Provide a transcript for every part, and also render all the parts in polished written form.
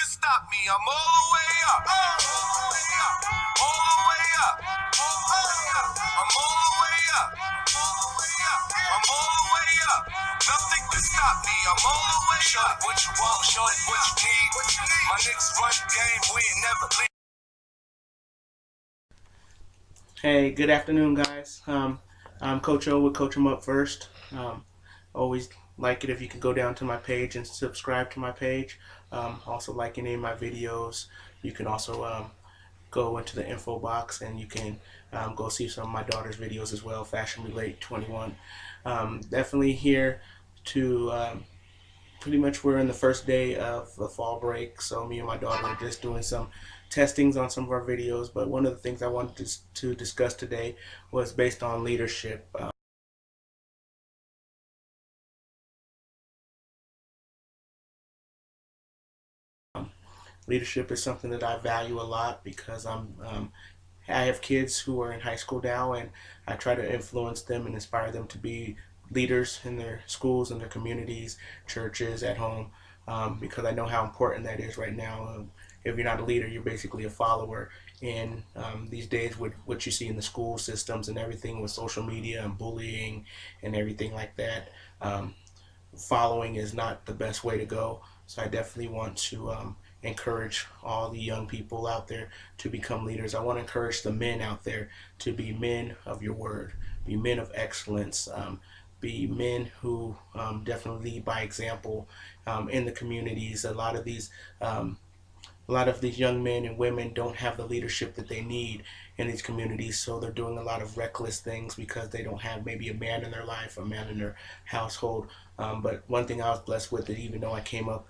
can stop me. I'm all the way up. All the way up. All the way up. All the way up. I'm all the way up. All the way up. I'm all the way up. Nothing can stop me. I'm all the way up. Shorty, what you want? Shorty, what you need? What you need? My niggas run the game. We ain't never leave. Hey, good afternoon, guys. I'm Coach O with CoachEmUp first. Always like it if you could go down to my page and subscribe to my page. Also like any of my videos. You can also go into the info box and you can go see some of my daughter's videos as well, Fashion Relate 21. Definitely here to pretty much we're in the first day of the fall break, so me and my daughter are just doing some testings on some of our videos. But one of the things I wanted to discuss today was based on leadership. Leadership is something that I value a lot because I have kids who are in high school now, and I try to influence them and inspire them to be leaders in their schools, in their communities, churches, at home, because I know how important that is right now. If you're not a leader, you're basically a follower. And these days, with what you see in the school systems and everything with social media and bullying and everything like that, following is not the best way to go. So I definitely want to encourage all the young people out there to become leaders. I want to encourage the men out there to be men of your word, be men of excellence, be men who definitely lead by example in the communities. A lot of these young men and women don't have the leadership that they need in these communities, so they're doing a lot of reckless things because they don't have maybe a man in their life, a man in their household. But one thing I was blessed with, that even though I came up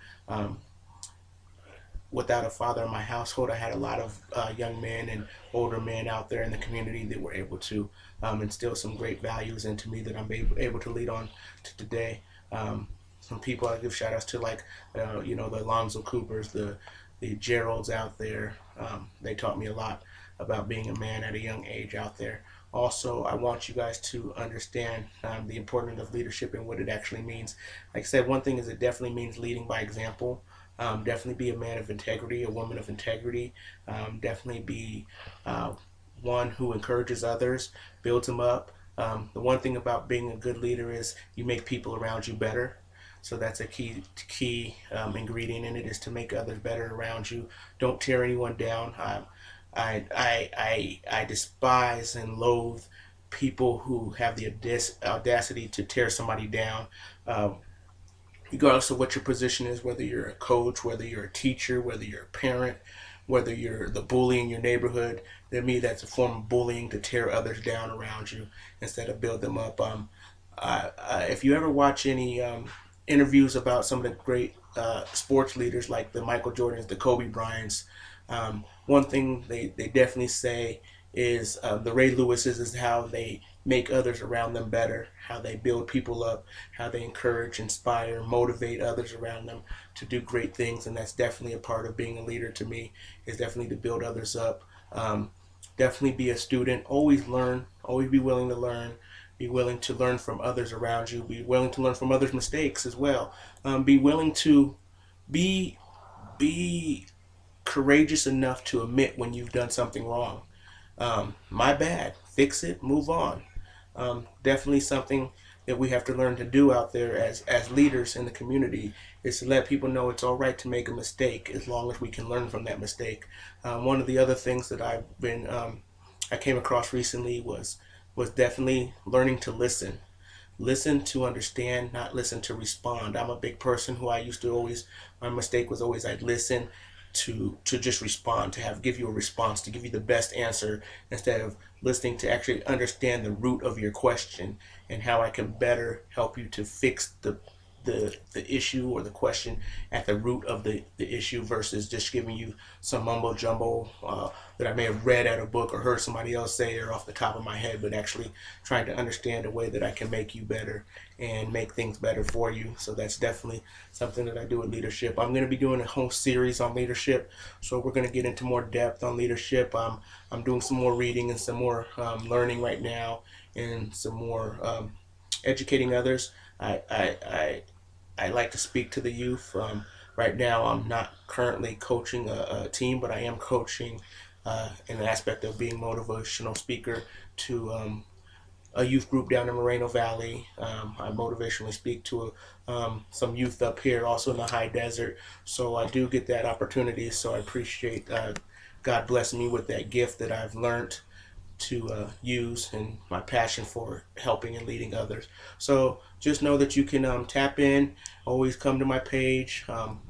without a father in my household, I had a lot of young men and older men out there in the community that were able to instill some great values into me that I'm able to lead on to today. Some people I give shout outs to, like the Alonzo Coopers, the Geralds out there. They taught me a lot about being a man at a young age out there. Also, I want you guys to understand the importance of leadership and what it actually means. Like I said, one thing is it definitely means leading by example. Definitely be a man of integrity, a woman of integrity. Definitely be one who encourages others, builds them up. The one thing about being a good leader is you make people around you better. So that's a key ingredient in it, is to make others better around you. Don't tear anyone down. I despise and loathe people who have the audacity to tear somebody down. Regardless of what your position is, whether you're a coach, whether you're a teacher, whether you're a parent, whether you're the bully in your neighborhood, to me that's a form of bullying, to tear others down around you instead of build them up. If you ever watch any interviews about some of the great sports leaders like the Michael Jordans, the Kobe Bryants, one thing they definitely say is the Ray Lewises is how they make others around them better, how they build people up, how they encourage, inspire, motivate others around them to do great things. And that's definitely a part of being a leader to me, is definitely to build others up. Definitely be a student, always learn, always be willing to learn. Be willing to learn from others around you. Be willing to learn from others' mistakes as well. Be willing to be courageous enough to admit when you've done something wrong. My bad. Fix it. Move on. Definitely something that we have to learn to do out there as leaders in the community, is to let people know it's all right to make a mistake as long as we can learn from that mistake. One of the other things that I came across recently was definitely learning to listen. Listen to understand, not listen to respond. I'm a big person who I used to always, my mistake was always I'd listen to just respond, to give you a response, to give you the best answer, instead of listening to actually understand the root of your question and how I can better help you to fix the issue or the question at the root of the issue, versus just giving you some mumbo jumbo that I may have read out of a book or heard somebody else say or off the top of my head, but actually trying to understand a way that I can make you better and make things better for you. So that's definitely something that I do with leadership. I'm going to be doing a whole series on leadership, so we're going to get into more depth on leadership. I'm doing some more reading and some more learning right now, and some more educating others. I like to speak to the youth. Right now, I'm not currently coaching a team, but I am coaching in an aspect of being motivational speaker to a youth group down in Moreno Valley. I motivationally speak to some youth up here, also in the high desert. So I do get that opportunity. So I appreciate God blessing me with that gift that I've learned to use, and my passion for helping and leading others. So just know that you can tap in, always come to my page. Um,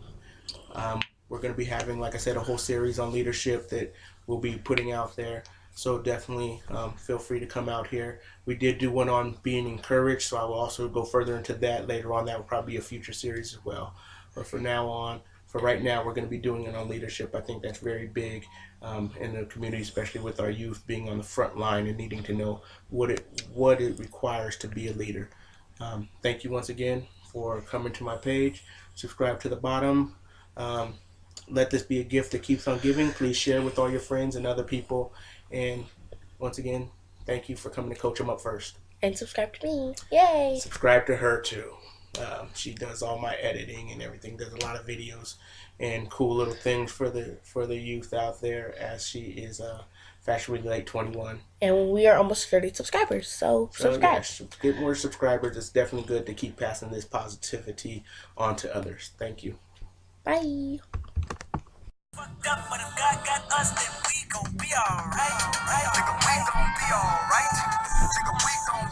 we're going to be having, like I said, a whole series on leadership that we'll be putting out there. So definitely feel free to come out here. We did do one on being encouraged, so I will also go further into that later on. That will probably be a future series as well. But for right now, we're going to be doing it on leadership. I think that's very big in the community, especially with our youth being on the front line and needing to know what it requires to be a leader. Thank you once again for coming to my page. Subscribe to the bottom. Um, let this be a gift that keeps on giving. Please share with all your friends and other people. And once again, thank you for coming to Coach 'em Up first. And subscribe to me. Yay! Subscribe to her too. She does all my editing and everything. Does a lot of videos and cool little things for the youth out there. As she is fashionably late 21. And we are almost 30 subscribers, so subscribe. Yes, get more subscribers. It's definitely good to keep passing this positivity on to others. Thank you. Bye. Fucked up, but if God got us, then we gon' be alright. Nigga, we gon' be alright. Nigga, we gon'